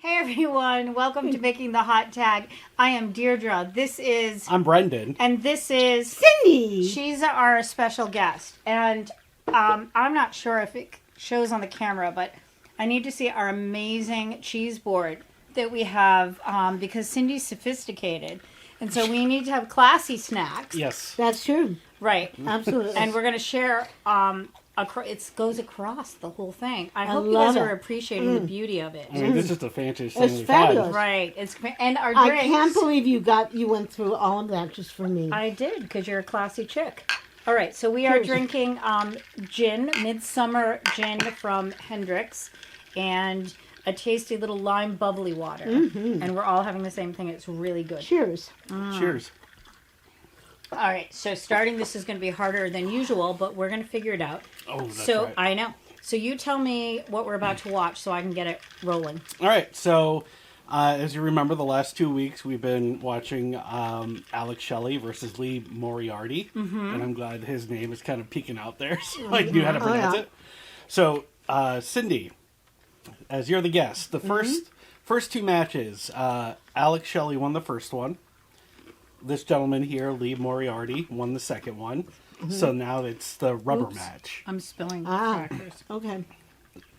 Hey everyone, welcome to Making the Hot Tag. I am Deirdre. I'm Brendan. And this is Cyndi. She's our special guest. And I'm not sure if it shows on the camera, but I need to see our amazing cheese board that we have because Cyndi's sophisticated. And so we need to have classy snacks. Yes. That's true. Right. Absolutely. And we're going to share... it goes across the whole thing. I hope you love guys are it. appreciating the beauty of it. I mean, this is the fanciest thing It's we've fabulous. had. Right. And our drinks. I can't believe you went through all of that just for me. I did, because you're a classy chick. All right, so we are Cheers. drinking gin, Midsummer Gin from Hendrick's, and a tasty little lime bubbly water. Mm-hmm. And we're all having the same thing. It's really good. Cheers. Cheers. All right, so starting this is going to be harder than usual, but we're going to figure it out. Oh, that's So right. I know. So you tell me what we're about to watch so I can get it rolling. All right, so as you remember, the last 2 weeks we've been watching Alex Shelley versus Lee Moriarty, and I'm glad his name is kind of peeking out there, so I knew how to pronounce it. So, Cyndi, as you're the guest, the first two matches, Alex Shelley won the first one. This gentleman here, Lee Moriarty, won the second one. So now it's the rubber match. I'm spilling Ah. crackers. Okay.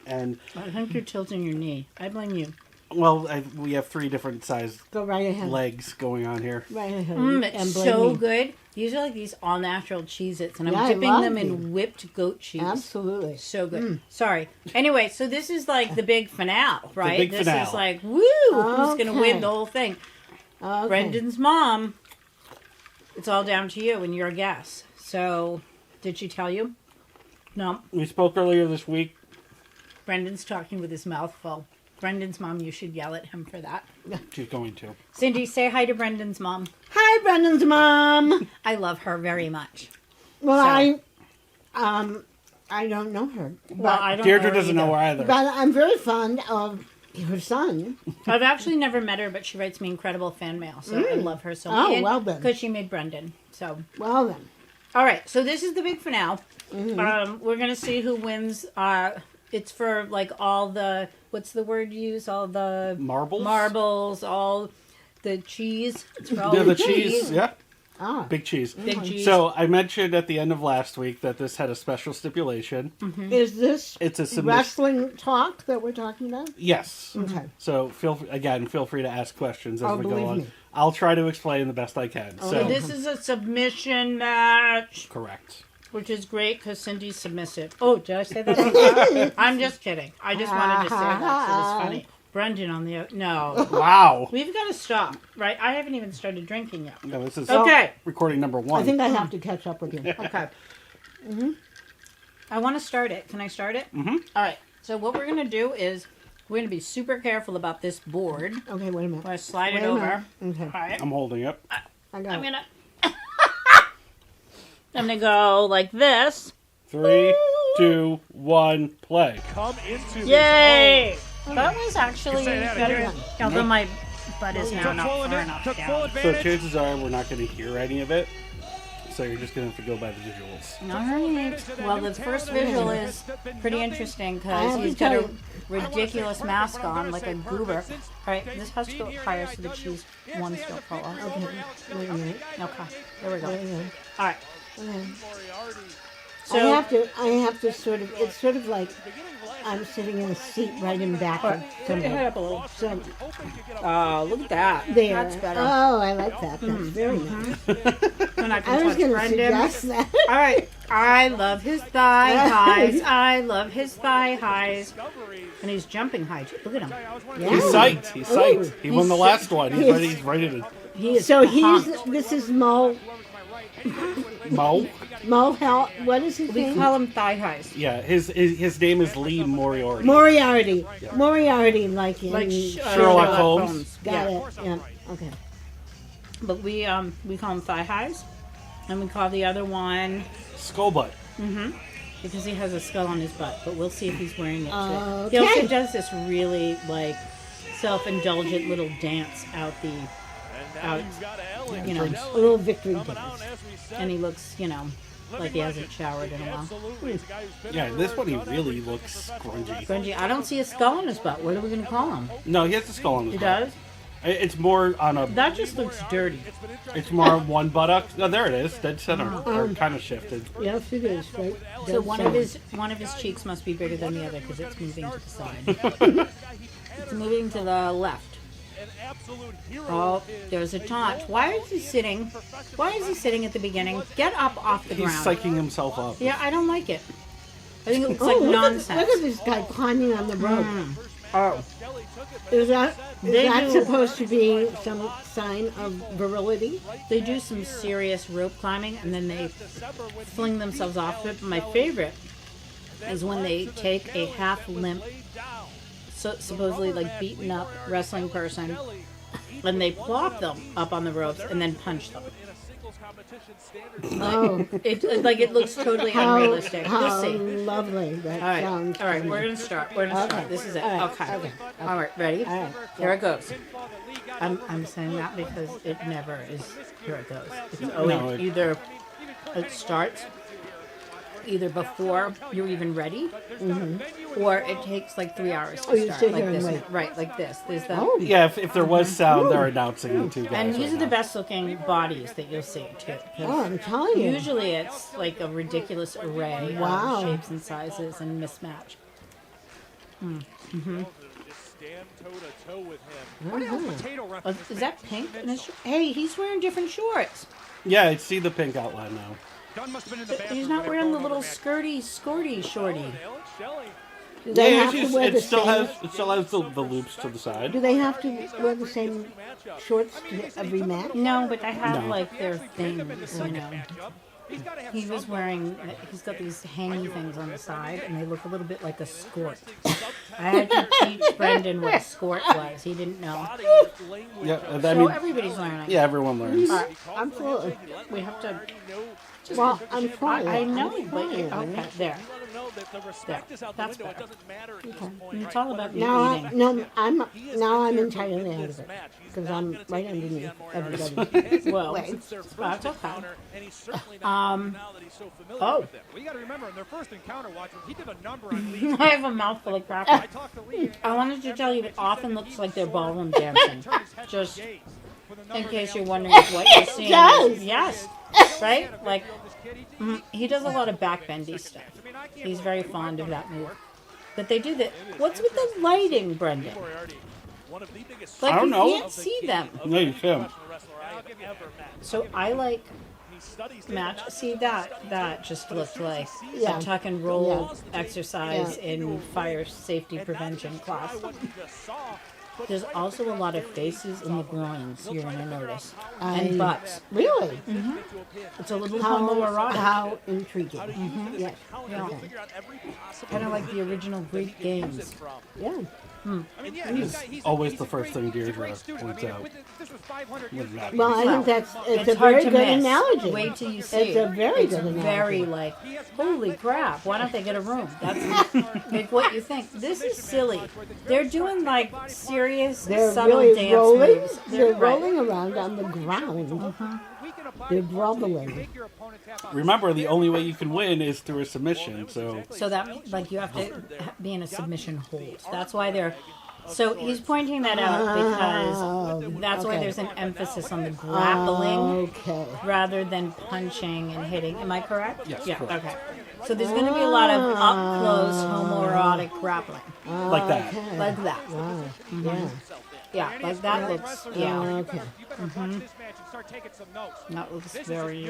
And, I think you're tilting your knee. I blame you. well, we have three different sized Go right ahead. legs going on here. Right ahead. It's And blame so me. good. These are like these all-natural Cheez-Its, and I'm Yeah, I dipping love them these. in whipped goat cheese. Absolutely. So good. Sorry. Anyway, so this is like the big finale, right? big this finale. is like, woo! Who's going to Okay. win the whole thing? Okay. Brendan's mom. It's all down to you and your guess. So, did she tell you? No. We spoke earlier this week. Brendan's talking with his mouth full. Brendan's mom, you should yell at him for that. She's going to. Cyndi, say hi to Brendan's mom. Hi, Brendan's mom. I love her very much. Well, So- I don't know her, Well, I don't Deirdre know her doesn't know her either. but I'm very fond of her son. I've actually never met her, but she writes me incredible fan mail, so I love her so much. Oh, well then. Because she made Brendan. So, Well then. all right. So this is the big finale. We're gonna see who wins. It's for like all the what's the word you use? All the Marbles? all the cheese. It's for all Yeah, the cheese. Yeah. Ah. Big cheese. Big cheese. So I mentioned at the end of last week that this had a special stipulation. Is this It's a submission. wrestling talk that we're talking about? Yes. Okay. So feel free to ask questions as Oh, we go believe on. me. I'll try to explain the best I can. So So this is a submission match, correct. which is great because Cindy's submissive. Oh, did I say that? I'm just kidding. I just wanted to say that. So it's funny. Brendan on the no. Wow. We've got to stop, right? I haven't even started drinking yet. No, this is Okay. recording number 1. I think I have to catch up with you. Okay. I want to start it. Can I start it? All right. So what we're going to do is we're going to be super careful about this board. Okay, wait a minute. I'm going to slide it Wait a over. minute. Okay. All right. I'm holding it. I got I'm it. going to go like this. 3, 2, 1, play. Come into this. Yay! That was actually Say that better. again. Although my butt is now Took not full, far enough took full down. So advantage. chances are we're not going to hear any of it. So you're just going to have to go by the visuals. All right. Well, the first visual is pretty interesting I because have he's to got tell a you- ridiculous mask on, like a goober. All right, this has to go higher so the cheese ones don't fall off. Okay. Wait a minute. Okay, there we go. Wait a minute. All right. Okay. So I have to sort of, it's sort of like I'm sitting in a seat right in back of put your head somebody. up a little. So, Oh, look at that. there. That's better. Oh, I like that. That's very nice. And I I can was touch going to Brendan. suggest that. All right. I love his thigh highs. I love his thigh highs. And he's jumping high too. Look at him. Yeah. He's psyched. He's psyched. He won the He's- last one. He's he's- ready. He's ready to He is So pumped. this is Mo mow. Hell, what is his We name? call him thigh highs. Yeah, his name is Lee Moriarty. Moriarty. Moriarty, like in Like Sherlock Holmes. Got Yeah. it. Yeah. Okay. But we call him thigh highs. And we call the other one Skull butt. because he has a skull on his butt, but we'll see if he's wearing it today. He Okay. also does this really like self-indulgent little dance out you know, A little victory dance. and he looks, like he hasn't showered in a while. Yeah, this one he really looks grungy. Grungy. I don't see a skull on his butt. What are we going to call him? No, he has a skull on his He butt. does? It's more on a. That just looks dirty. It's more on one buttock. No, there it is. Dead center. Or kind of shifted. Yes, it is, right? So one of his cheeks must be bigger than the other because it's moving to the side. It's moving to the left. Oh, there's a taunt. Why is he sitting? Why is he sitting at the beginning? Get up off the He's ground. psyching himself up. Yeah, I don't like it. I think it looks like nonsense. Look at this guy climbing on the rope. Oh, Is that They do- supposed to be some sign of virility? they do some serious rope climbing and then they fling themselves off it. My favorite is when they take a half limp, supposedly like beaten up wrestling person, and they plop them up on the ropes and then punch them. Oh, It looks totally unrealistic. You'll how see. lovely that All right, sounds. all right, we're gonna start. We're gonna start. This is it. All right, Okay. okay. All right, ready? All right. Here it goes. I'm saying that because it never is. Here it goes. It's always either it starts either before you're even ready, or it takes like 3 hours to you start. sit Like here and this, wait. right? Like this. There's the. Oh, Yeah, if there was sound, they're announcing the two guys. And these right are the now. best looking bodies that you'll see too. 'Cause oh, I'm telling you. usually it's like a ridiculous array Wow. of shapes and sizes and mismatch. Is that pink? Hey, he's wearing different shorts. Yeah, I see the pink outline now. He's not wearing the little skirty, shorty. Do they Yeah, have to wear the it still same? has the loops to the side. Do they have to wear the same shorts to every match? No, but I have No. like their things, you know. He was wearing, he's got these hangy things on the side, and they look a little bit like a skirt. I had to teach Brendan what a skirt was. He didn't know. Yeah, I So mean, everybody's learning. yeah, everyone learns. All right, Absolutely. we have to. Well, I'm trying. I know, I'm but trying. okay, there. That's better. And it's all about you Now, eating. I'm entirely out of it because I'm right underneath everybody. Well, Legs. that's okay. Oh. We got to remember in their first encounter, watching, he did a number on Lee. I have a mouthful of crap. I talked to Lee. I wanted to tell you it often looks like they're ballroom dancing. Just in case you're wondering if what you're seeing. does. Yes. Right? Like, he does a lot of backbendy stuff. He's very fond of that move. But they do that. What's with the lighting, Brendan? Like, I don't know. You can't see them. No, you can't. So I like match. See that just looked like Yeah. a tuck and roll Yeah. exercise Yeah. in fire safety prevention class. There's also a lot of faces in the groins you're going to notice. And butts. Really? It's a little How, homoerotic. how intriguing. Yes. Yeah. Okay. Kind of like the original Greek games. Yeah. Always the first thing Deirdre points out. With that. Well, I think it's It's a hard very to good miss. analogy. Wait till you see It's it. a very It's good analogy. very like, holy crap, why don't they get a room? That's like what you think. This is silly. They're doing like serious, They're subtle really dance rolling. moves. They're right. rolling around on the ground. They're groveling. Remember, the only way you can win is through a submission. So So that, like, you have to be in a submission hold. That's why they're. So he's pointing that out because that's why okay. there's an emphasis on the grappling Okay. rather than punching and hitting. Am I correct? Yes, Yeah. correct. Okay. So there's going to be a lot of up close homoerotic grappling, like that. Okay. like that. Wow. Yeah. Yeah, like that looks. Yeah, Okay. that looks very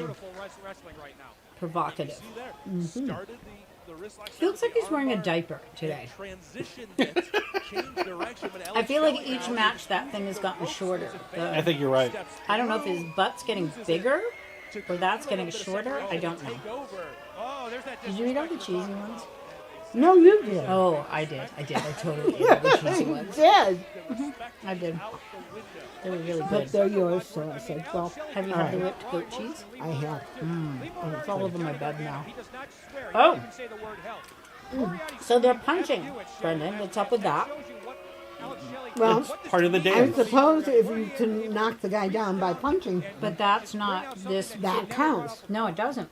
provocative. He looks like he's wearing a diaper today. I feel like each match that thing has gotten shorter. I think you're right. I don't know if his butt's getting bigger or that's getting shorter. I don't know. Did you eat all the cheesy ones? No, you did. Oh, I did. I totally ate all the cheesy You ones. did. I did. They were really But good. they're yours, so I said, well, Have you all had the right. whipped goat cheese? I have. It's all over my bed now. Oh. So they're punching, Brendan. What's up with that? Well, It's part of the I dance. suppose if you can knock the guy down by punching, But that's not this. that counts. No, it doesn't.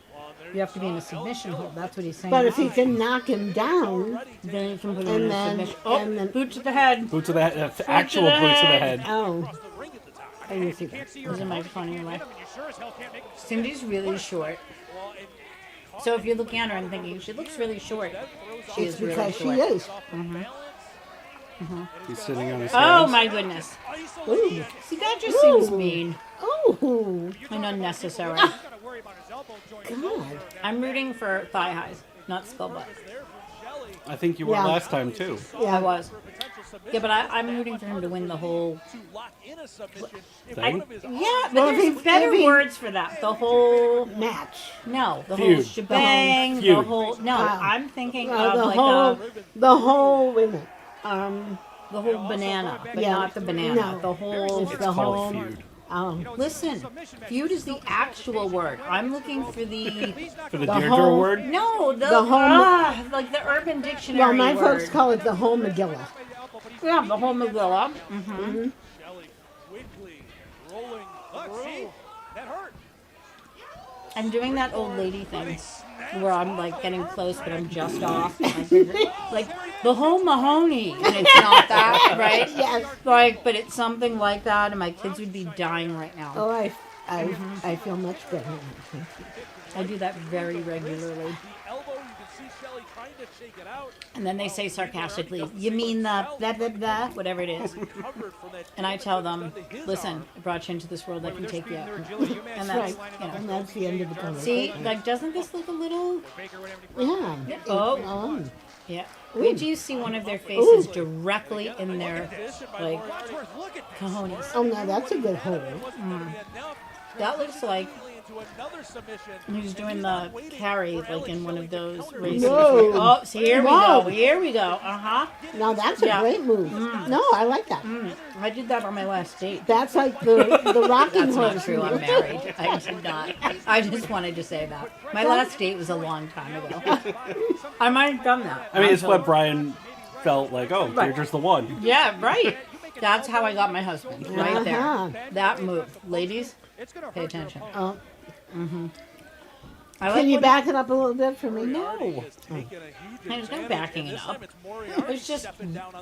You have to be in a submission hold. That's what he's saying. But if he can knock him down, then you can put him in and a then, submission. Oh, and then, boot to the head. Boot to the head. Actual boot to the head. oh, I didn't see that. There's a microphone in your way. Cindy's really short. So if you're looking at her and thinking, she looks really short, she is really Because short. she is. He's sitting on his Oh hands. my goodness. Ooh. See, that just seems mean Oh, and unnecessary. God. I'm rooting for thigh highs, not skull butt. I think you were Yeah. last time too. I was. Yeah, but I'm rooting for him to win the whole... Thing? Yeah, but Well, there's better if he- words for that. The whole... Match. No, the Feud. whole shebang, the Feud. whole... No, I'm thinking The of like whole, the whole, wait a minute. the whole banana, but Yeah. not the banana. No. The whole... It's It's the called whole, feud. Listen, feud is the actual word. I'm looking for the... For the The Deirdre whole- word? No, the whole- like the Urban Dictionary well, my word. folks call it the whole Megillah. Yeah, the whole Megillah. Shelley quickly rolling through. That hurt. I'm doing that old lady thing where I'm like getting close, but I'm just off. Like the whole Mahoney, and it's not that, right? Yes. Like, but it's something like that, and my kids would be dying right now. Oh, I feel much better. I do that very regularly. Elbow, you can see Shelley trying to shake it out. And then they say sarcastically, "You mean the blah blah blah, whatever it is." Recovered from that. And I tell them, "Listen, I brought you into this world. I can take you out." And that's, And that's the end of the conversation. see, like, doesn't this look a little? Yeah. Oh. Yeah. Wait till you see one of their faces directly in their, like, cojones. Oh, now that's a good hole. That looks like Into another submission. he's doing the carry, like in one of those races. No. Oh, so here we Whoa. go. Here we go. Uh-huh. Now that's a Yeah. great move. No, I like that. I did that on my last date. That's like the rocking That's horse. not true. I'm married. I did not. I just wanted to say that. My last date was a long time ago. I might have done that. I mean, it's Until- what Brian felt like, oh, Deirdre's the one. Yeah, right. That's how I got my husband. Right there. Uh-huh. That move. Ladies, pay attention. Oh, I like can you when- back it up a little bit for me? No. There's no backing it up. It's just,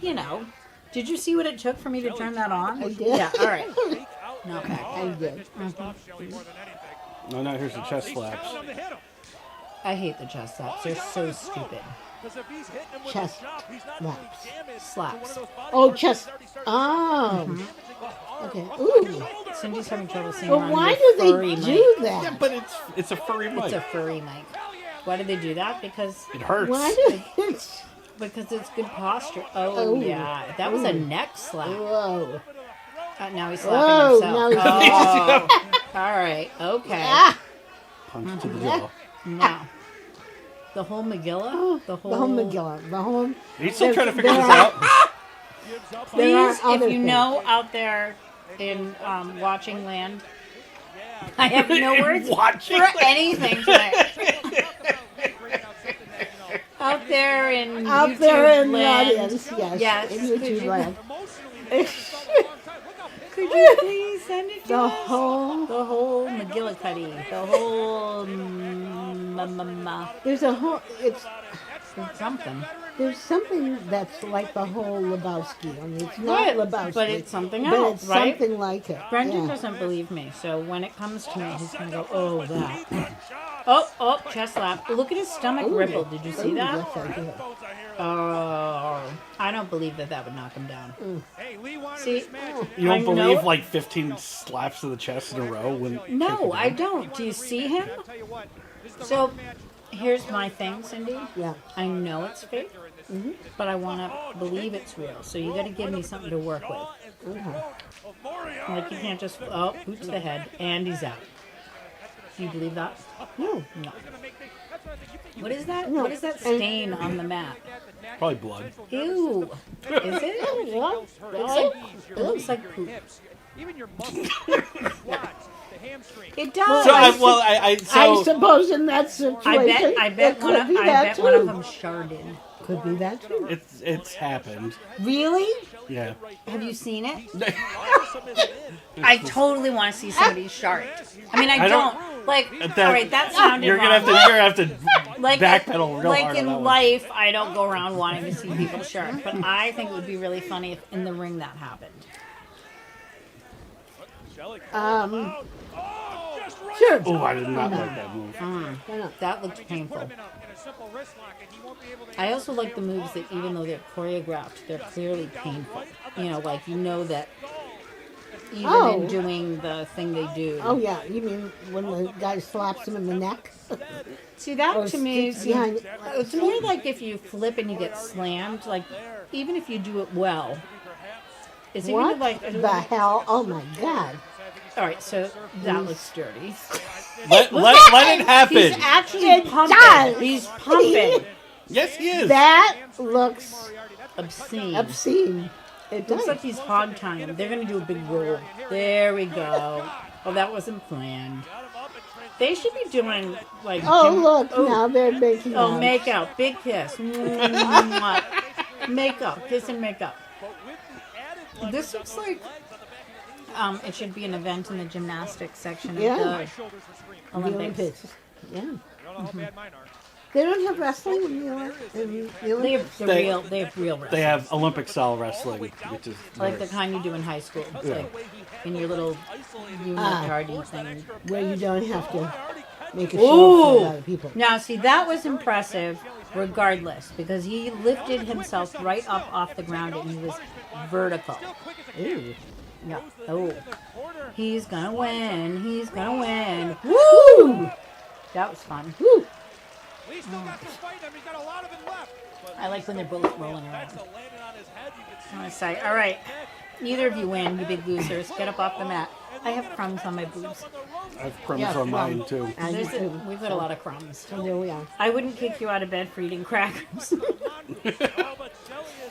you know. Did you see what it took for me to turn that on? I did. Yeah, all right. No, okay. I did. No, now here's the chest slaps. I hate the chest slaps. They're so stupid. Chest laps. Slaps. Oh, chest. Oh. Okay. Ooh. Cindy's having trouble seeing But on why your do furry they mic. do that? But it's a furry mic. It's a furry mic. Why do they do that? Because It hurts. Why do it's it's good posture. Oh, Oh. yeah. That was a neck slap. Whoa. Now he's Whoa, slapping now himself. he's Oh. All right. Okay. Ah, Punch to the jaw. Now. The whole Megillah? The whole... the whole Megillah. The whole. He's still trying to figure there this are- out. There are Please, other if you things. know out there in watching land, I have no words Watching for anything today. Out there in Out YouTube there in the land, audience, yes. Yes, In could YouTube you- land. could you please send it to The us? whole. The whole McGillicuddy, the whole There's a whole. It's. something. There's something that's like the whole Lebowski. I mean, it's not Right, Lebowski. but it's something But else, it's right? something like it. Brendan yeah. doesn't believe me, so when it comes to me, he's gonna go, "Oh, that." Oh, chest slap. Look at his stomach Ooh. ripple. Did you see Ooh, that? yes, I did. Oh, I don't believe that would knock him down. See, You don't I know- believe like 15 slaps to the chest in a row when no, I don't. Do you see him? So, here's my thing, Cindy. Yeah. I know it's fake, but I want to believe it's real. So you got to give me something to work with. Like you can't just boot to the head and he's out. Do you believe that? No. No. What is that? No. What is that stain on the mat? probably blood. Ew. Is it? Yeah. It looks like poop. Even your muscles, the squats, the hamstring. It does. So I so suppose in that situation, I bet it one could of be I that bet too. one of them sharded. Could be that too. it's happened. Really? Yeah. Have you seen it? I totally want to see somebody's shark. I mean, I don't. Like, all right, that sounded You're wrong. gonna have to Like, backpedal real like hard on in that one. life, I don't go around wanting to see people shark, but I think it would be really funny if in the ring that happened. Sure. Oh, I did not like that move. That looked painful. I also like the moves that even though they're choreographed, they're clearly painful. You know, like you know that even in doing the thing they do. Oh yeah, you mean when the guy slaps him in the neck? See, that Or to me, sticks behind- it's more like if you flip and you get slammed, like even if you do it well. It's even What like the hell? Oh my god! all right, so that looks dirty. Let it happen. He's actually It pumping. does. He's pumping. Yes, he is. That looks Obscene. obscene. It Looks does. like he's hog tying. They're gonna do a big roll. There we go. Oh, that wasn't planned. They should be doing like. Oh look, now they're making Oh, out. make out, big kiss. Mwah. Makeup, kiss and makeup. This looks like it should be an event in the gymnastics section of Yeah. the The Olympics. Olympics. Yeah. They don't have wrestling in the Olympics. They have real wrestling. They have Olympic style wrestling, which is like the nice. kind you do in high school. It's like in your little unitary thing. where you don't have to make a show for a lot of people. Now, see, that was impressive regardless because he lifted himself right up off the ground and he was vertical. Ooh. Yeah. Oh. He's gonna win. He's gonna win. Woo! That was fun. Woo. I like when they're both rolling around. I'm gonna say, all right, neither of you win, you big losers. Get up off the mat. I have crumbs on my boobs. I have crumbs Yeah, on mine too. And you too. We've got a lot of crumbs. So there we are. I wouldn't kick you out of bed for eating crackers.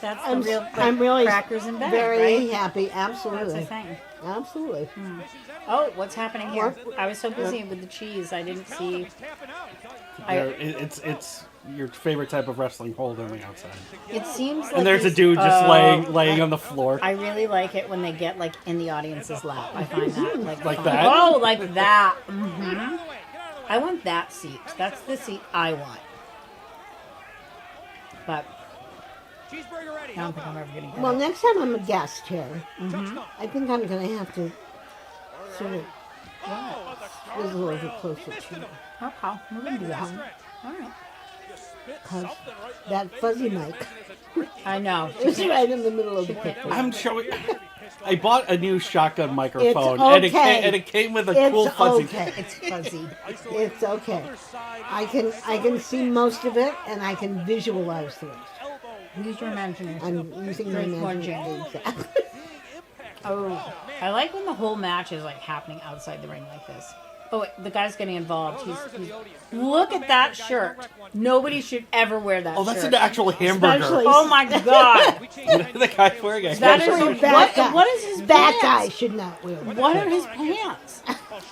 That's the real I'm really crackers in bed, very right? happy. That's the Absolutely. thing. Absolutely. Oh, what's happening here? I was so busy with the cheese, I didn't see. It's your favorite type of wrestling hold on the outside. It seems like And there's a this- dude just oh, laying on the floor. I really like it when they get like in the audience's lap. I find that like fun. that? Oh, like that. I want that seat. That's the seat I want. But I don't think I'm ever gonna get Well, it. next time I'm a guest here, I think I'm going to have to sort of swizzle over closer to you. Okay, we're gonna do that. All right. Because that fuzzy mic I know. is right in the middle of the picture. I'm showing. I bought a new shotgun microphone, It's okay. and it came with a It's cool fuzzy. okay. It's fuzzy. It's okay. I can see most of it, and I can visualize the rest. Use your imagination. I'm using my Drink more imagination. gin. Exactly. Oh, I like when the whole match is like happening outside the ring like this. Oh, wait, the guy's getting involved. He's look at that shirt. Nobody should ever wear that Oh, that's shirt. an actual hamburger. Especially- Oh my god. The guy's wearing a That is hamburger. Especially bad guy. what is his Bad pants? guy should not wear it. What are his pants?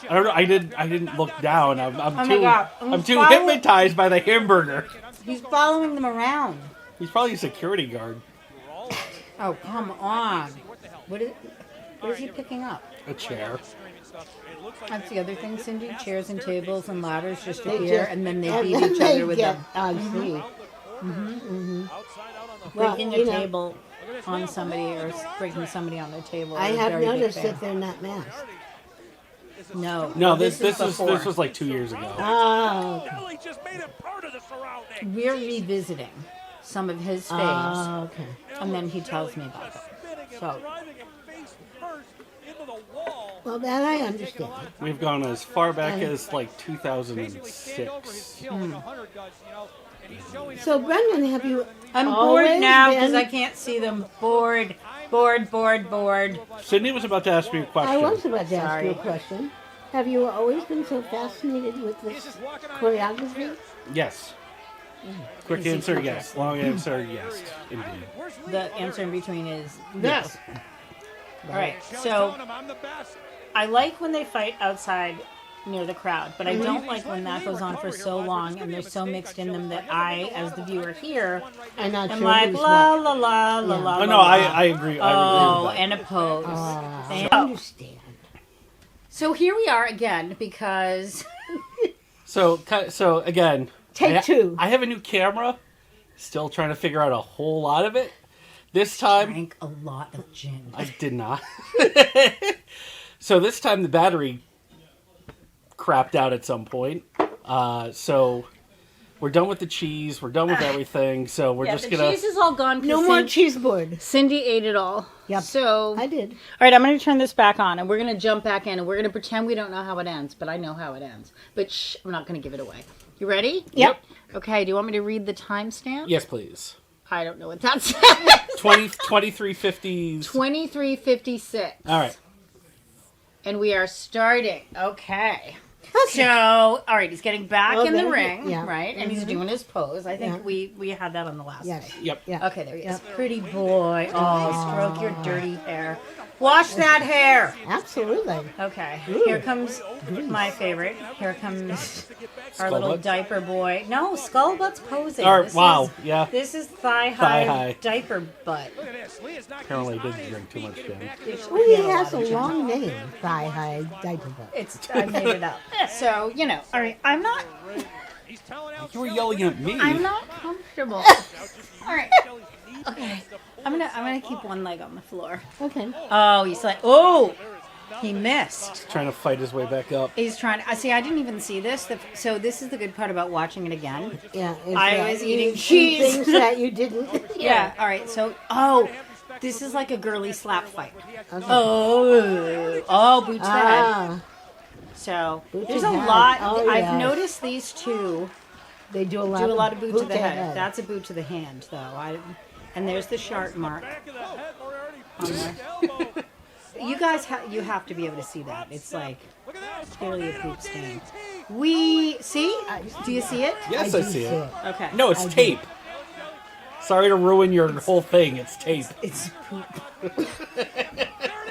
I don't know. I didn't look down. I'm Oh my too. God. I'm too Follow- hypnotized by the hamburger. He's following them around. He's probably a security guard. Oh, come on. What is he picking up? A chair. That's the other thing, Cindy. Chairs and tables and ladders just They appear, just- and then they and beat then each they other with get them. ugly. Well, Breaking you a know, table on somebody or breaking somebody on their table. I is a have very big noticed fan. that they're not masked. No, No, this before. was like 2 years ago. Oh, We're revisiting some of his faves, oh, okay. and then he tells me about them. So, Well, that I understand. We've gone as far back as like 2006. So, Brendan, have you I'm always bored now because been- I can't see them. Bored. Sydney was about to ask me a question. I was about to ask Sorry. you a question. Have you always been so fascinated with this choreography? Yes. Quick answer, yes. Long answer, yes. Indeed. The answer in between is yes. All right. So I like when they fight outside near the crowd. But I don't like when that goes on for so long and they're so mixed in them that I, as the viewer here, I'm not am sure like who's la what. la la la la. Oh, no, I agree. I Oh, agree with that. and a pose. I Oh. understand. So here we are again because So again, Take two. I have a new camera. Still trying to figure out a whole lot of it. This time, drank a lot of gin. I did not. So this time the battery crapped out at some point. So we're done with the cheese. We're done with everything. So we're just the gonna. cheese is all gone. 'Cause No more cheese board. Cindy ate it all. Yep. So I did. all right, I'm going to turn this back on, and we're going to jump back in, and we're going to pretend we don't know how it ends, but I know how it ends. But shh, I'm not going to give it away. You ready? Yep. Okay. Do you want me to read the timestamp? Yes, please. I don't know what that says. 2350s. 23:56. All right. And we are starting. Okay. So, all right, he's getting back in the there- ring, yeah. right? And he's doing his pose. I think Yeah. we had that on the last Yes. day. Yep. Yeah. Okay, there he is. Yep. Pretty boy. Oh, stroke your dirty hair. Wash that hair. Absolutely. Okay, here comes my favorite. Here comes our little Skullbutt? diaper boy. No, Skullbutt's posing. All right, This wow, is- yeah. This is thigh Thigh high high. diaper butt. Look at this. Lee is not Apparently, I didn't drink too much gin. Oh, he has a long name. Thigh high diaper butt. It's I made it up. So all right. I'm not He's telling out You were yelling at me. I'm not comfortable. All right. Okay. I'm gonna keep one leg on the floor. Okay. Oh, he's like, oh, he missed. Trying to fight his way back up. He's trying. I see. I didn't even see this. So this is the good part about watching it again. Yeah. I was eating you cheese. Things that you didn't. Yeah. All right. So this is like a girly slap fight. Okay. Oh, boot to the head. Ah, So Boot to there's a head. lot. Oh, I've yes. noticed these two they do a lot. do a lot of boot to the head. head. That's a boot to the hand, though. And there's the sharp mark. back of the head. Moriarty On there. elbow. You guys, you have to be able to see that. It's like Look at this. clearly a poop stain. We see? Do you see it? Yes, I I do see it. Okay. No, it's I do. tape. Sorry to ruin your whole thing. It's tape. It's poop. There it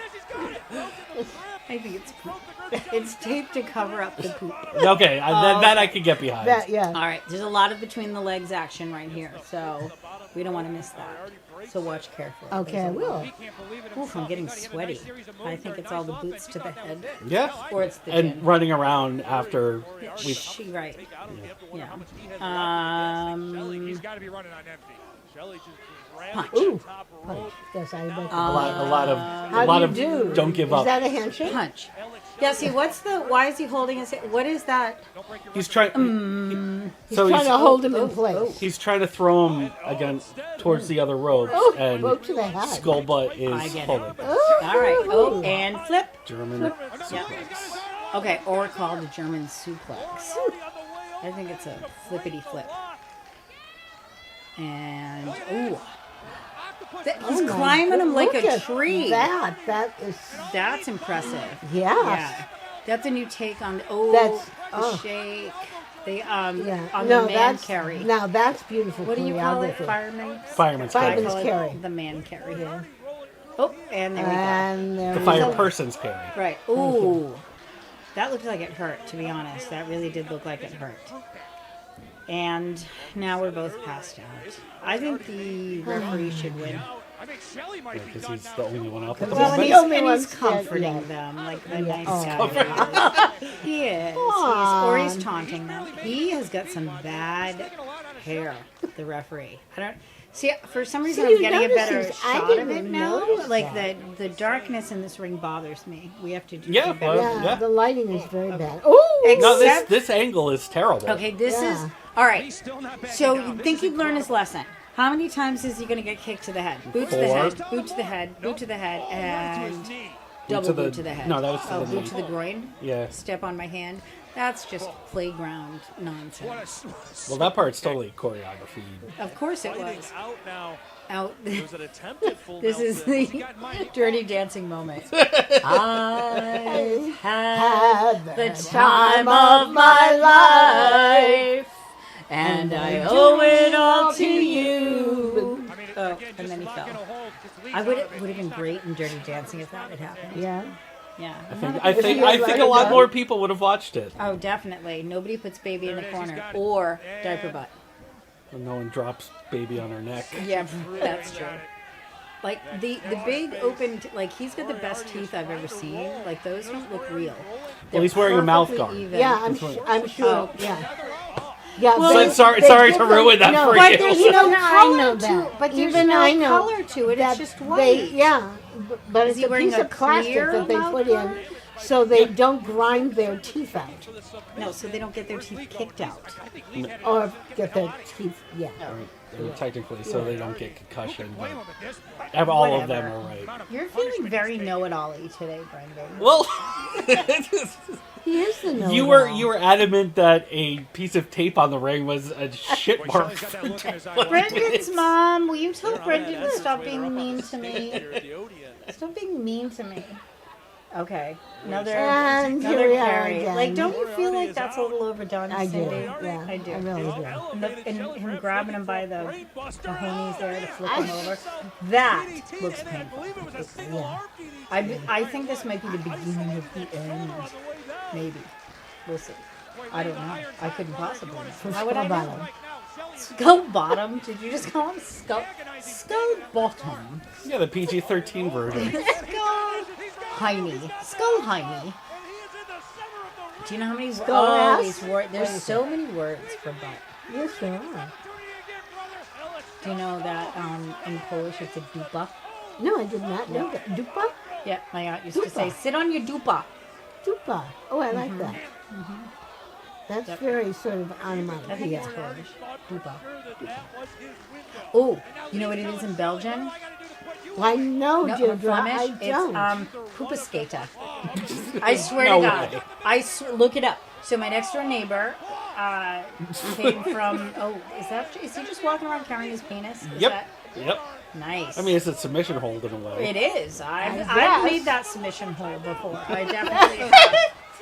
is. He's got it. I think it's poop. It's tape to cover up the poop. Okay, that I could get behind. That, yeah. All right, there's a lot of between the legs action right here, so we don't want to miss that. So watch carefully. Okay, I There's a lot. will. Oof, I'm getting sweaty. I think it's all the boots to the head, Yeah. or it's the And gin. running around after we. She right. Yeah. He's got to be running on empty. Shelley just ran Punch. to the Ooh. top rope. Yes, I bet. A lot of How do you do? don't give Is up. that a handshake? Punch. Yeah. See, why is he holding his? What is that? He's trying. He's trying to hold him in place. He's trying to throw him again towards the other ropes, and Boat to the head. Skullbutt I is get it. holding. All right. Oh, and flip. German Yeah. suplex. Okay, or called a German suplex. I think it's a flippity flip. And ooh, he's Oh my climbing him like Look a at tree. That is. That's impressive. Yeah. Yeah, that's a new take on That's- the oh. shake. The Yeah. on No, the man that's carry. Now that's beautiful. What do you call it? choreography. Fireman. Fireman's I Fireman's call it carry. The man carry. Oh, and there we go. And there The we fire go. person's carry. Right. Ooh. That looked like it hurt, to be honest. That really did look like it hurt. And now we're both passed out. I think the referee should win. I think Shelley might be Because done he's now. the only one up at the Well, and moment. he's, the only and one he's scared, comforting yeah. them like the Yeah. nice Oh. guy he is. Or he's Aw. taunting them. He has got some bad hair, the referee. I don't see. For some reason, See, I'm you getting a notice better these- I shot of it didn't now. notice Like that. the darkness in this ring bothers me. We have to do Yeah, better. well, Yeah, Yeah. the lighting is very bad. Oh, No, Except- this angle is terrible. Okay, this Yeah. is all right. He's still not backing So down. you This think is he'd learn his incredible. lesson? How many times is he going to get kicked to the head? Boot to the 4. head, boot to the head, boot to the head, Right to and his knee. double to the- boot to the head. no, that was to oh, the boot knee. to the groin. Yeah. Step on my hand. That's just playground What nonsense. a Well, that part's totally choreography. Of course it was. Out now. Out. There's an attempted full This mount is there. the dirty dancing moment. I had the time of my life, and I owe it all to you. I mean, Oh, again, and then he just not fell. gonna hold. Just leaves I would out of have been great in Dirty Dancing if that had happened. yeah. Yeah. I think a lot more people would have watched it. Oh, definitely. Nobody puts baby in the corner or diaper butt. And no one drops baby on her neck. Yeah, that's true. Like the big open, like he's got the best teeth I've ever seen. Like those don't look real. Well, he's wearing a mouth perfectly guard. even. Yeah, I'm sure. Oh. Yeah. Yeah, Well, they- sorry they to different- ruin that no, for But you. there's You no know, color I know to that. it. But there's Even no I know color to it. that It's just they- white. yeah, but Is it's he a wearing piece a of plastic clear that they mouth put guard? in so they don't grind their teeth out No, so they don't get their teeth kicked out. or get their teeth. Yeah. I mean, technically, so they don't get concussion. But all of them are right. You're feeling very know-it-all-y today, Brendan. Well, He is the know. you were adamant that a piece of tape on the ring was a shit mark. Brendan's mom, will you tell Brendan to stop being mean to me? Stop being mean to me. Okay. Another And here carry. we are again. Like, don't you feel like that's a little overdone, I do. Cindy? Yeah, I do. I really do. And him grabbing him by the honies there to flip him over. That looks painful. Yeah. I think this might be the beginning of the end. Maybe. We'll see. I don't know. I couldn't possibly know. How would I Bottom. know? Skull bottom? Did you just call him skull bottom? Yeah, the PG-13 version. Skull hiney. Skull hiney. Do you know how many words? Skull Oh, ass? these words. There's so many words for butt. Yes, there are. Do you know that in Polish it's a dupa? No, I did not know that. Dupa? Yeah, my aunt used to say, Dupa. sit on your dupa. Dupa. Oh, I like that. That's Yep. very sort of I think onomatopoeia. it's Polish. Dupa. Oh, you know what it is in Belgian? I know, No, Deirdre. Flemish. I don't. It's poopaskata. I swear No to God. way. Look it up. So my next door neighbor came from. Oh, is he just walking around carrying his penis? Is Yep. that Yep. nice? I mean, it's a submission hold in a way. it is. I've guess. made that submission hole before. I definitely have.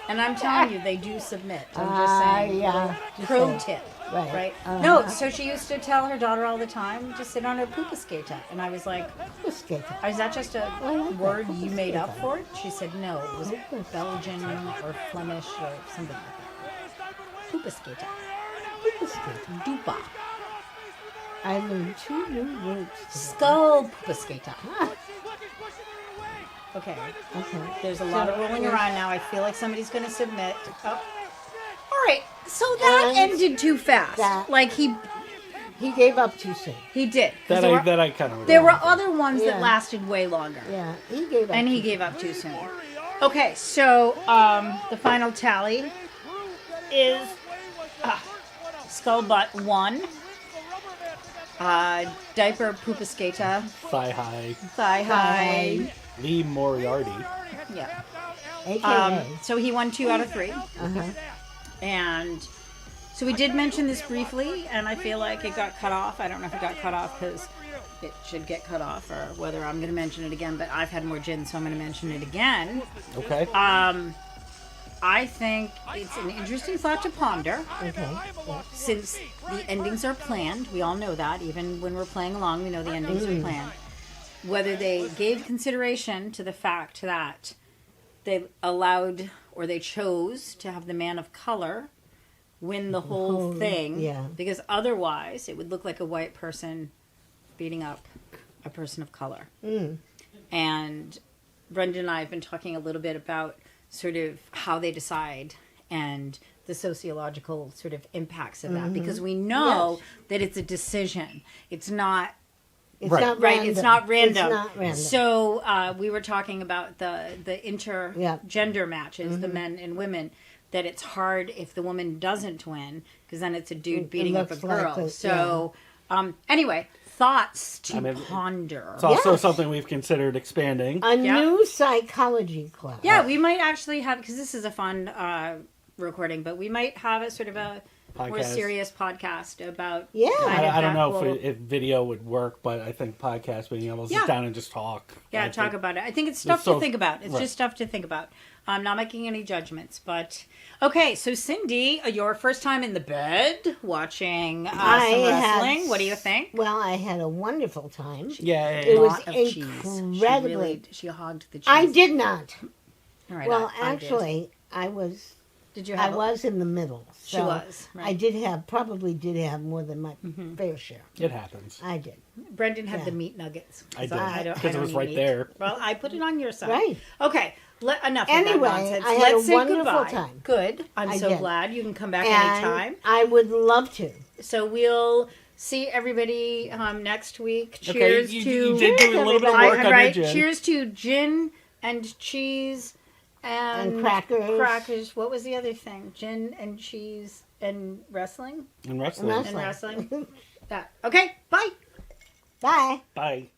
And I'm telling you, they do submit. I'm just saying. yeah. Pro Just saying. tip. Right. Right. No, so she used to tell her daughter all the time, just sit on her poopaskata. And I was like, Poopaskata. is that just a I like that, word you made up poopaskata. for it? She said, no, it was Belgian or Flemish or something like that. Poopaskata. Poopaskata. Dupa. I learned 2 new words today. Skull poopaskata. Okay. Okay. There's a lot of rolling around now. I feel like somebody's going to submit. Oh. All right. So that And ended too fast. that- Like he gave up too soon. did. 'Cause That I kind of. there were other ones Yeah. that lasted way longer. Yeah, he gave up. And he too gave up too soon. Okay, so the final tally is Skull Butt 1, Diaper Poopaskata, Thigh high. Thigh High. Lee Moriarty. Yeah. AKA. So he won 2 out of 3. Uh-huh. And so we did mention this briefly, and I feel like it got cut off. I don't know if it got cut off because it should get cut off or whether I'm going to mention it again, but I've had more gin, so I'm going to mention it again. Okay. I think it's an interesting thought to ponder. Okay. Yeah. Since the endings are planned, we all know that. Even when we're playing along, we know the endings are planned. Whether they gave consideration to the fact that they allowed or they chose to have the man of color win the whole thing. yeah. Because otherwise, it would look like a white person beating up a person of color. And Brendan and I have been talking a little bit about sort of how they decide and the sociological sort of impacts of that, because we know that it's a decision. It's not It's Right. not right. random. It's not random. It's not random. So we were talking about the Yeah. intergender matches, the men and women. That it's hard if the woman doesn't win, because then it's a dude beating up a looks like girl. it, So anyway, thoughts to I mean, ponder. It's also Yes. something we've considered expanding. A Yeah. new psychology class. Yeah, we might actually have, because this is a fun recording, but we might have a sort of a more Podcast. serious podcast about. Yeah. kind of I don't that know whole- if video would work, but I think podcast being able to Yeah. sit down and just talk. Yeah, I talk think- about it. I think it's stuff so- to think about. It's right. just stuff to think about. I'm not making any judgments, but okay. So Cyndi, your first time in the bed watching some wrestling. What do you think? Well, I had a wonderful time. Yeah. It was Lot of cheese. incredibly. She hogged the cheese. I did not. All right. Well, I did. actually, I was Did you have? in the middle. She So was, right. I probably did have more than my fair share. It happens. I did. Brendan had Yeah. the meat nuggets. I 'cause did, don't- because it don't was eat right meat. there. Well, I put it on your side. Right. Okay. Enough Anyway, of that nonsense. I had Let's a say wonderful goodbye. time. Good. I'm I so did. glad you can come back And anytime. I would love to. So we'll see everybody next week. Okay, Cheers you to did do a little bit of I- work on right. your gin. Cheers to gin and cheese and crackers. Crackers. What was the other thing? Gin and cheese and wrestling. And wrestling. And And wrestling. That. Okay. Bye. Bye. Bye.